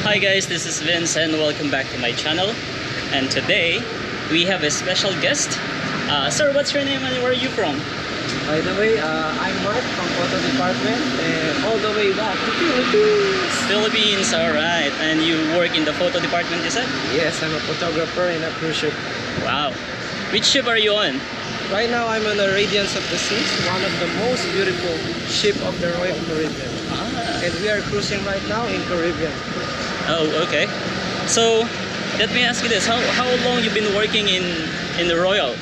Hi guys, this is Vince and welcome back to my channel. And today we have a special guest. Sir, what's your name and where are you from? By the way, I'm Mark from Photo Department and all the way back to Philippines. Philippines, alright. And you work in the photo department, you said? Yes, I'm a photographer in a cruise ship. Wow. Which ship are you on? Right now, I'm on the Radiance of the Seas, one of the most beautiful ship of the Royal Caribbean. And we are cruising right now in Caribbean. Oh, okay. So, let me ask you this. How long you been working in the Royal?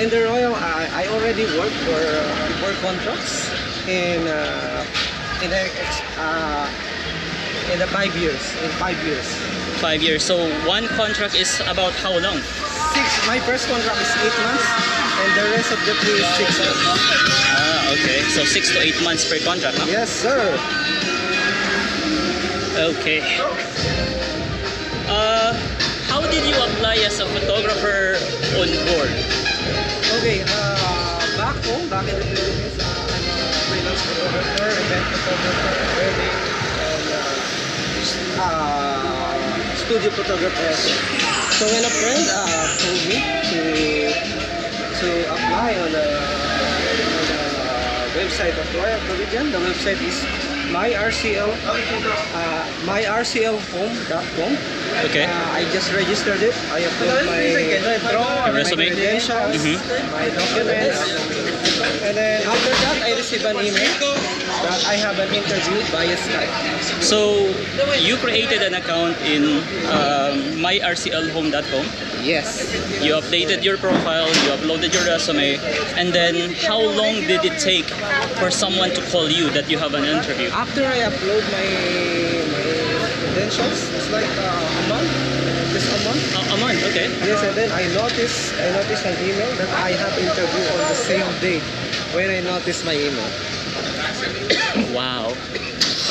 In the Royal, I already worked for contracts in the 5 years. In 5 years. 5 years. So one contract is about how long? My first contract is 8 months, and the rest of the crew is 6 months. Ah, okay. So 6 to 8 months per contract, huh? Yes, sir. Okay. How did you apply as a photographer on board? Okay, back home, back in the Philippines, I'm a freelance photographer, event photographer, wedding, and studio photographer. So when a friend told me to apply on the website of Royal Caribbean, the website is myrclhome.com. Okay. I just registered it. I uploaded my resume, credentials, my documents, and then after that I received an email that I have an interview via Skype. So you created an account in myrclhome.com. Yes. You updated your profile, you uploaded your resume, and then how long did it take for someone to call you that you have an interview? After I upload my credentials, it's like a month. Just a month. A month, okay. Yes, and then I noticed an email that I have interview on the same day when I noticed my email. Wow.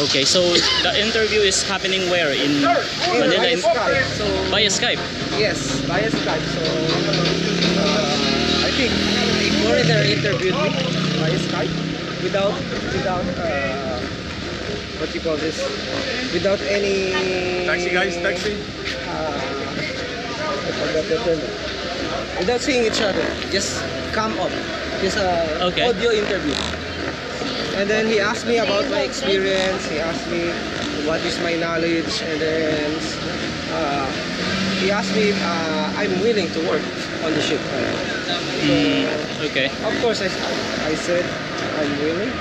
Okay, so the interview is happening where? In Manila? Via Skype. So, Via Skype? yes, via Skype. So I think a foreigner interviewed me via Skype without what you call this? Without any Taxi guys, taxi. I forgot the term. Without seeing each other, just come up. Just Okay. audio interview. And then he asked me about my experience. He asked me what is my knowledge, and then he asked me if I'm willing to work on the ship. Okay. Of course, I said I'm willing,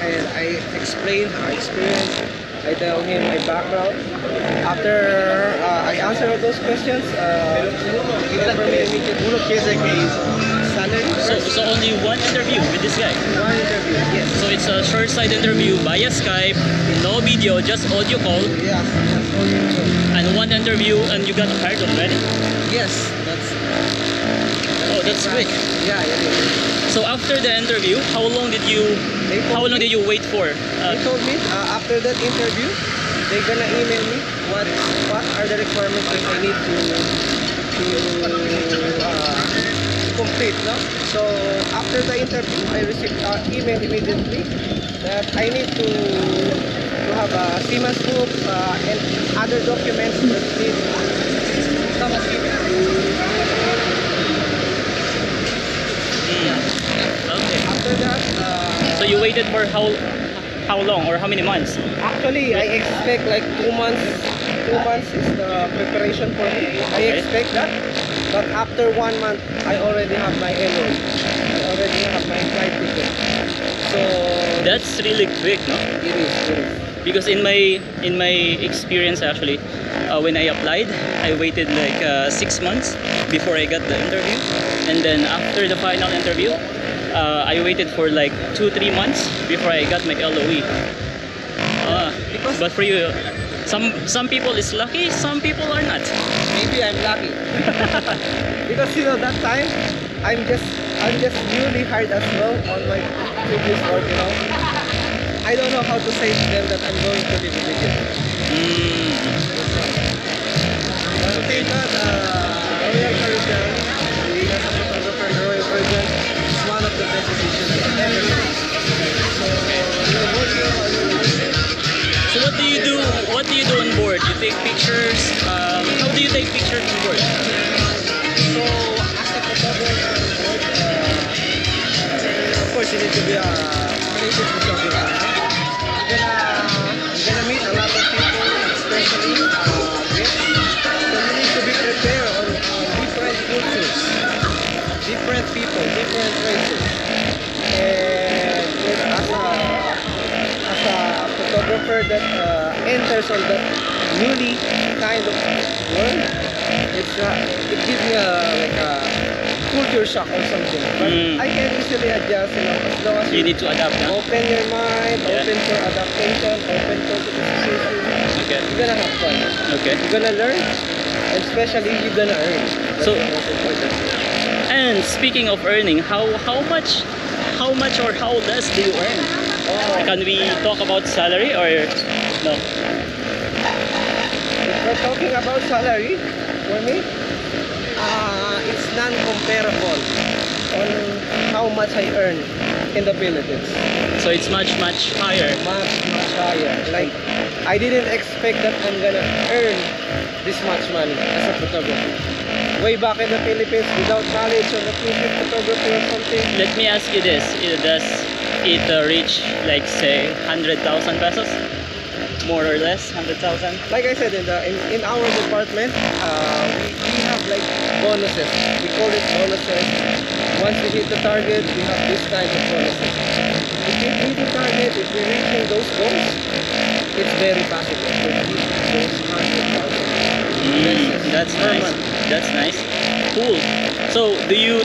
and I explained my experience. I tell him my background. After I answer all those questions, he offered me immediate salary. So only one interview with this guy? One interview, yes. So it's a short-side interview via Skype, no video, just audio call, Yes, that's all you know. and one interview and you got hired already? Yes, that's. Oh, that's quick. Yeah, it is. So after the interview, how long did you wait for? They told me after that interview, they're gonna email me what are the requirements that I need to complete. No? So after the interview, I received an email immediately that I need to have a seaman's book and other documents that need some Okay. After that, So you waited for how long or how many months? actually, I expect like 2 months. 2 months is the preparation for me. I Okay. expect that. But after 1 month, I already have my LO. I already have my flight ticket. So That's really quick, no? it is. Because in my experience actually, when I applied, I waited like 6 months before I got the interview, and then after the final interview, I waited for like 2-3 months before I got my LOE. But for you, some people is lucky, some people are not. Maybe I'm lucky. Because that time I'm just newly hired as well on my previous work. I don't know how to say to them that I'm going to be diligent. But okay, that Royal Caribbean, being as a photographer in Royal Caribbean, is one of the best decisions I've ever made. So we're working on. So what do you do on board? take pictures? How do you take pictures on board? So, as a photographer, of course, you need to be creative photographer. You're gonna meet a lot of people, especially guests. So you need to be prepared on different cultures, different people, different races. And as a photographer that enters on that newly kind of world, it gives me like a culture shock or something. But I can easily adjust, as long as You need to adapt, huh? open your mind, Yeah. open for adaptation, open for criticism. Okay. You're gonna have fun. Okay. You're gonna learn, and especially you're gonna earn. That's So- the most important. And speaking of earning, how much or how less do you earn? Oh, Can we talk about salary or no? if we're talking about salary, for me, it's non-comparable on how much I earn in the Philippines. So it's much higher. Much higher. Like, I didn't expect that I'm gonna earn this much money as a photographer. Way back in the Philippines, without knowledge on the photography or something, Let me ask you this: does it reach like say 100,000 pesos, more or less 100,000? like I said, in our department, we have like bonuses. We call it bonuses. Once we hit the target, we have this kind of bonuses. If we hit the target, if we're reaching those goals, it's very possible to hit those 100,000 pesos That's per nice. month. That's nice. Cool. So do you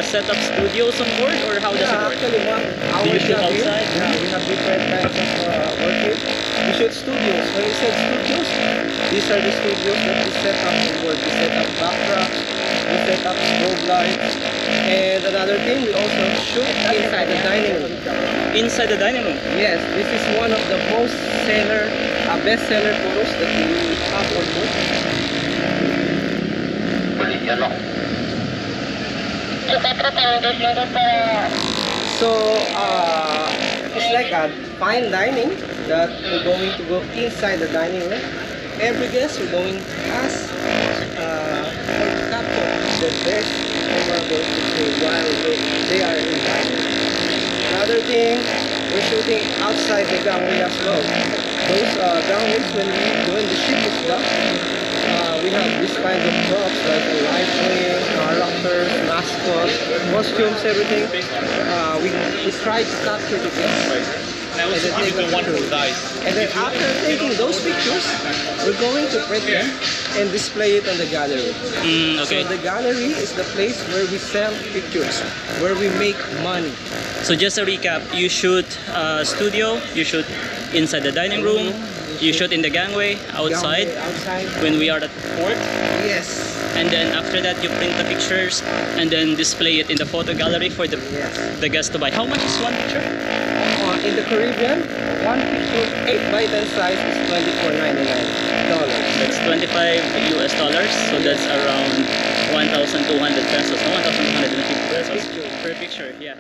set up studios on board, or how does it work? Actually, our Do you shoot job here, outside? we have different kinds of work here. We shoot studios. When we said studios, these are the studios that we set up on board. We set up backdrops, we set up strobe lights, and another thing, we also shoot inside the dining room. Inside the dining room. Yes, this is one of the best seller photos that we have on board. So, it's like a fine dining that we're going to go inside the dining room. Every guest we're going to ask or to capture the best memorable picture while they are in dining. Another thing, we're shooting outside the gangway as well. Those gangways, when the ship is down, we have this kind of props like a light wing, characters, mascots, costumes, everything. We try to capture the guests. And then take a picture. And then after taking those pictures, we're going to print them and display it on the gallery. Okay. So the gallery is the place where we sell pictures, where we make money. So just a recap: you shoot studio, you shoot inside the dining room, you shoot in the gangway outside Outside. when we are at port, Yes. and then after that you print the pictures and then display it in the photo gallery for the Yes. guest to buy. How much is one picture? In the Caribbean, one picture 8 by 10 size is $24.99. That's 25 US dollars, so that's around 1,200 pesos, no? 1,250 pesos per picture, yeah.